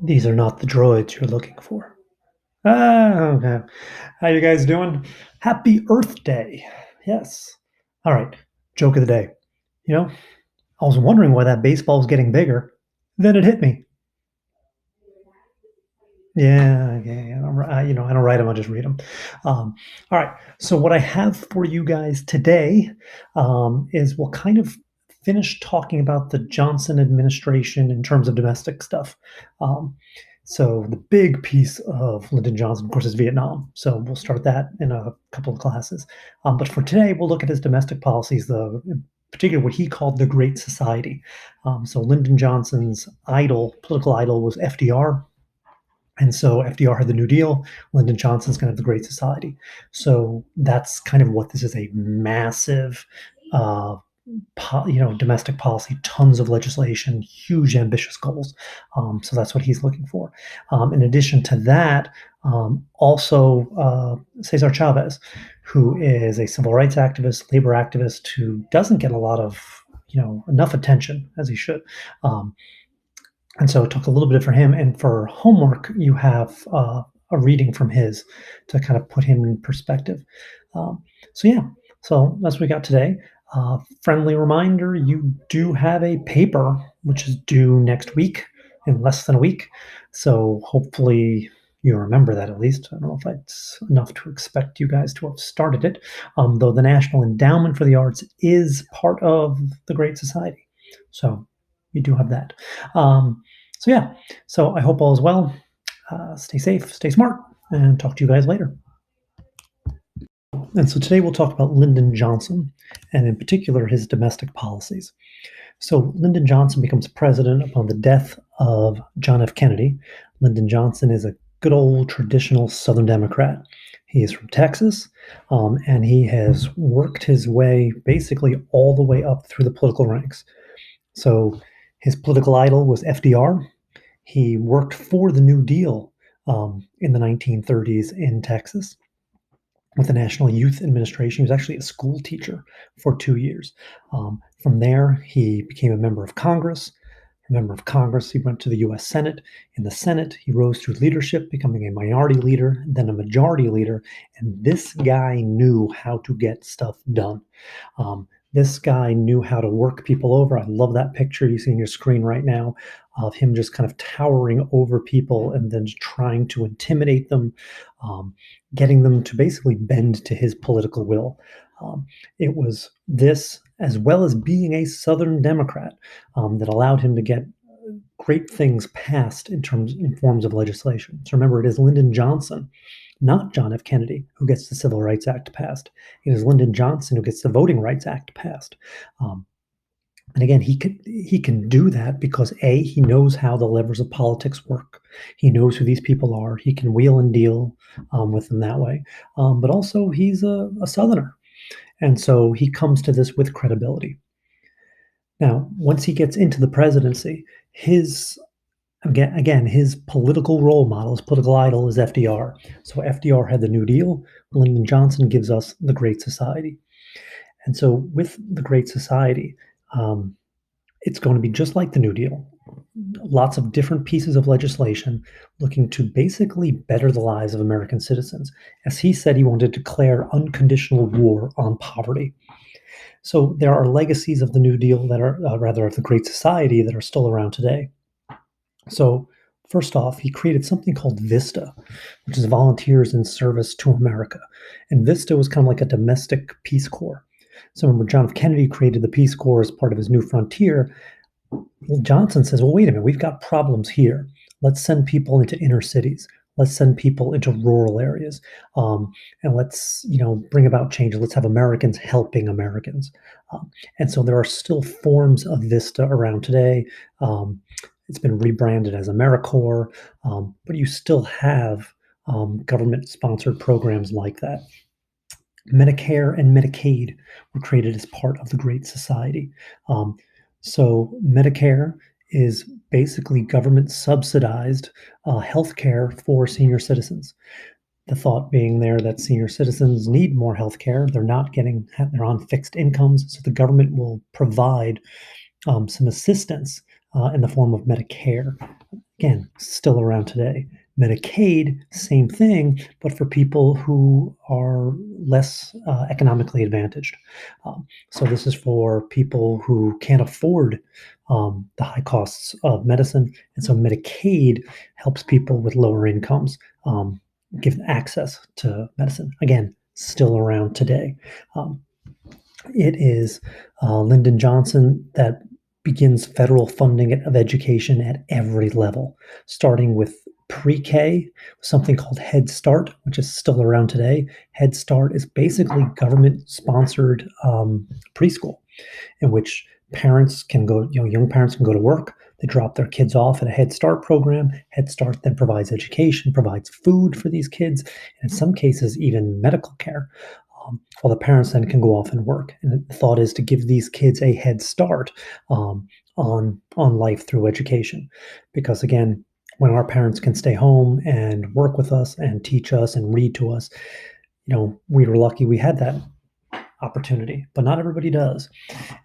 These are not the droids you're looking for. Okay. How you guys doing? Happy Earth Day. Yes. All right. Joke of the day. You know, I was wondering why that baseball was getting bigger. Then it hit me. Yeah. I don't write them. I just read them. All right. So what I have for you guys today is we'll kind of finish talking about the Johnson administration in terms of domestic stuff. Um, so the big piece of Lyndon Johnson, of course, is Vietnam. So we'll start that in a couple of classes. But for today, we'll look at his domestic policies, in particular what he called the Great Society. So Lyndon Johnson's political idol, was FDR, and so FDR had the New Deal. Lyndon Johnson's going to have the Great Society. So that's kind of what this is, a massive, uh, domestic policy, tons of legislation, huge ambitious goals. So that's what he's looking for. In addition to that, also Cesar Chavez, who is a civil rights activist, labor activist, who doesn't get a lot of enough attention as he should. Um, and so talk a little bit for him. And for homework, you have a reading from his to kind of put him in perspective. Um, so yeah, so that's what we got today. Friendly reminder: you do have a paper which is due next week, in less than a week. So hopefully you remember that at least. I don't know if it's enough to expect you guys to have started it. Though the National Endowment for the Arts is part of the Great Society, so you do have that. So yeah, so I hope all is well. Stay safe, stay smart, and talk to you guys later. And so today we'll talk about Lyndon Johnson, and in particular his domestic policies. So Lyndon Johnson becomes president upon the death of John F. Kennedy. Lyndon Johnson is a good old traditional Southern Democrat. He is from Texas, and he has worked his way basically all the way up through the political ranks. So his political idol was FDR. He worked for the New Deal in the 1930s in Texas with the National Youth Administration. He was actually a school teacher for 2 years. From there, he became a member of Congress. A member of Congress, he went to the U.S. Senate. In the Senate, he rose through leadership, becoming a minority leader, then a majority leader. And this guy knew how to get stuff done. This guy knew how to work people over. I love that picture you see on your screen right now of him just kind of towering over people and then trying to intimidate them, getting them to basically bend to his political will. It was this, as well as being a Southern Democrat, that allowed him to get great things passed in forms of legislation. So remember, it is Lyndon Johnson, not John F. Kennedy, who gets the Civil Rights Act passed. It is Lyndon Johnson who gets the Voting Rights Act passed. And again, he can do that because he knows how the levers of politics work. He knows who these people are. He can wheel and deal with them that way. But also, he's a Southerner, and so he comes to this with credibility. Now, once he gets into the presidency, his his political role model, his political idol is FDR. So FDR had the New Deal. Lyndon Johnson gives us the Great Society. And so with the Great Society, um, it's going to be just like the New Deal. Lots of different pieces of legislation looking to basically better the lives of American citizens. As he said, he wanted to declare unconditional war on poverty. So there are legacies of the New Deal that are, rather, of the Great Society that are still around today. So, first off, he created something called VISTA, which is Volunteers in Service to America. And VISTA was kind of like a domestic Peace Corps. So, remember, John F. Kennedy created the Peace Corps as part of his New Frontier. Johnson says, well, wait a minute, we've got problems here. Let's send people into inner cities. Let's send people into rural areas, and let's bring about change. Let's have Americans helping Americans, and so there are still forms of Vista around today. It's been rebranded as AmeriCorps, but you still have government-sponsored programs like that. Medicare and Medicaid were created as part of the Great Society. So Medicare is basically government subsidized health care for senior citizens. The thought being there that senior citizens need more health care. They're on fixed incomes, so the government will provide some assistance in the form of Medicare. Again, still around today. Medicaid, same thing, but for people who are less economically advantaged. So this is for people who can't afford the high costs of medicine, and so Medicaid helps people with lower incomes give access to medicine. Again, still around today. Um, it is Lyndon Johnson that begins federal funding of education at every level, starting with pre-K, something called Head Start, which is still around today. Head Start is basically government-sponsored preschool in which parents can go, young parents can go to work. They drop their kids off at a Head Start program. Head Start then provides education, provides food for these kids, and in some cases, even medical care. While the parents then can go off and work. And the thought is to give these kids a head start on life through education, because again, when our parents can stay home and work with us and teach us and read to us, we were lucky we had that opportunity, but not everybody does.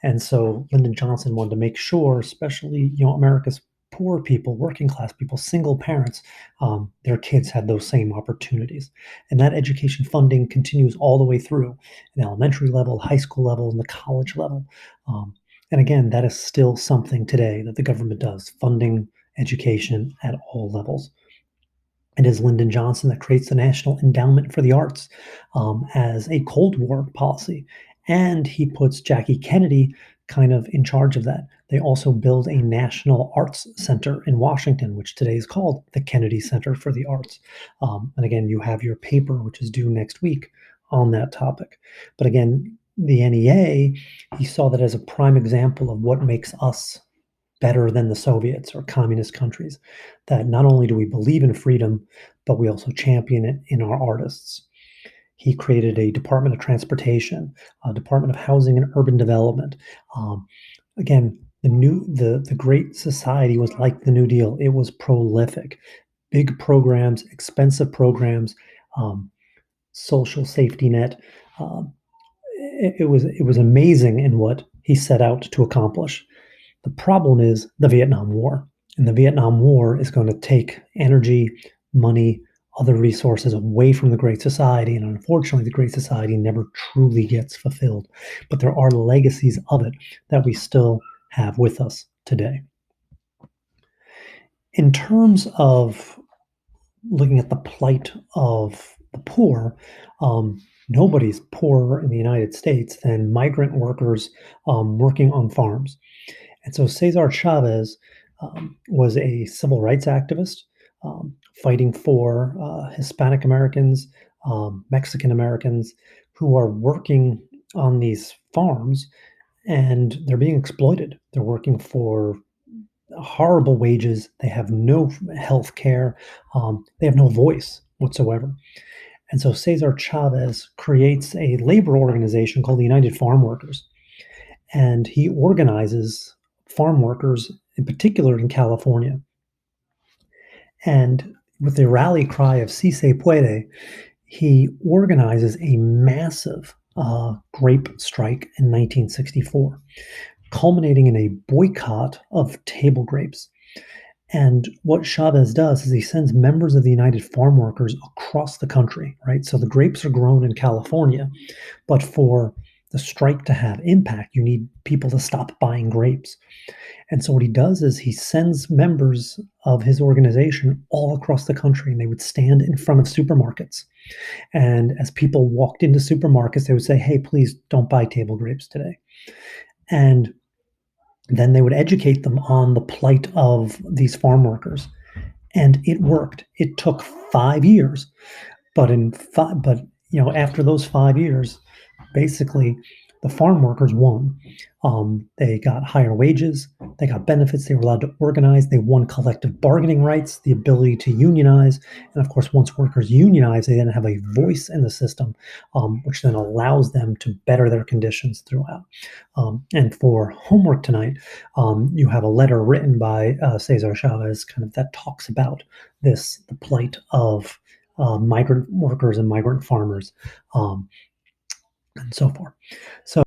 And so Lyndon Johnson wanted to make sure, especially America's poor people, working class people, single parents, their kids had those same opportunities. And that education funding continues all the way through an elementary level, high school level, and the college level. Um, and again, that is still something today that the government does, funding education at all levels. It is Lyndon Johnson that creates the National Endowment for the Arts as a Cold War policy. And he puts Jackie Kennedy kind of in charge of that. They also build a National Arts Center in Washington, which today is called the Kennedy Center for the Arts. And again, you have your paper, which is due next week on that topic. But again, the NEA, he saw that as a prime example of what makes us better than the Soviets or communist countries, that not only do we believe in freedom, but we also champion it in our artists. He created a Department of Transportation, a Department of Housing and Urban Development. Again, the Great Society was like the New Deal. It was prolific, big programs, expensive programs, social safety net. It was amazing in what he set out to accomplish. The problem is the Vietnam War. And the Vietnam War is going to take energy, money, other resources away from the Great Society. And unfortunately, the Great Society never truly gets fulfilled. But there are legacies of it that we still have with us today. In terms of looking at the plight of the poor, nobody's poorer in the United States than migrant workers working on farms. And so Cesar Chavez was a civil rights activist fighting for Hispanic Americans, Mexican Americans who are working on these farms, and they're being exploited. They're working for horrible wages. They have no health care. They have no voice whatsoever. And so Cesar Chavez creates a labor organization called the United Farm Workers. And he organizes farm workers, in particular in California. And with the rally cry of Si se puede, he organizes a massive grape strike in 1964, culminating in a boycott of table grapes. And what Chavez does is he sends members of the United Farm Workers across the country, right? So the grapes are grown in California, but for the strike to have impact, you need people to stop buying grapes. And so what he does is he sends members of his organization all across the country, and they would stand in front of supermarkets. And as people walked into supermarkets, they would say, "Hey, please don't buy table grapes today." And then they would educate them on the plight of these farm workers. And it worked. It took 5 years, but after those 5 years, basically the farm workers won. They got higher wages, they got benefits, they were allowed to organize, they won collective bargaining rights, the ability to unionize, and of course, once workers unionize, they then have a voice in the system, which then allows them to better their conditions throughout. And for homework tonight, you have a letter written by Cesar Chavez, kind of that talks about the plight of migrant workers and migrant farmers, and so forth. So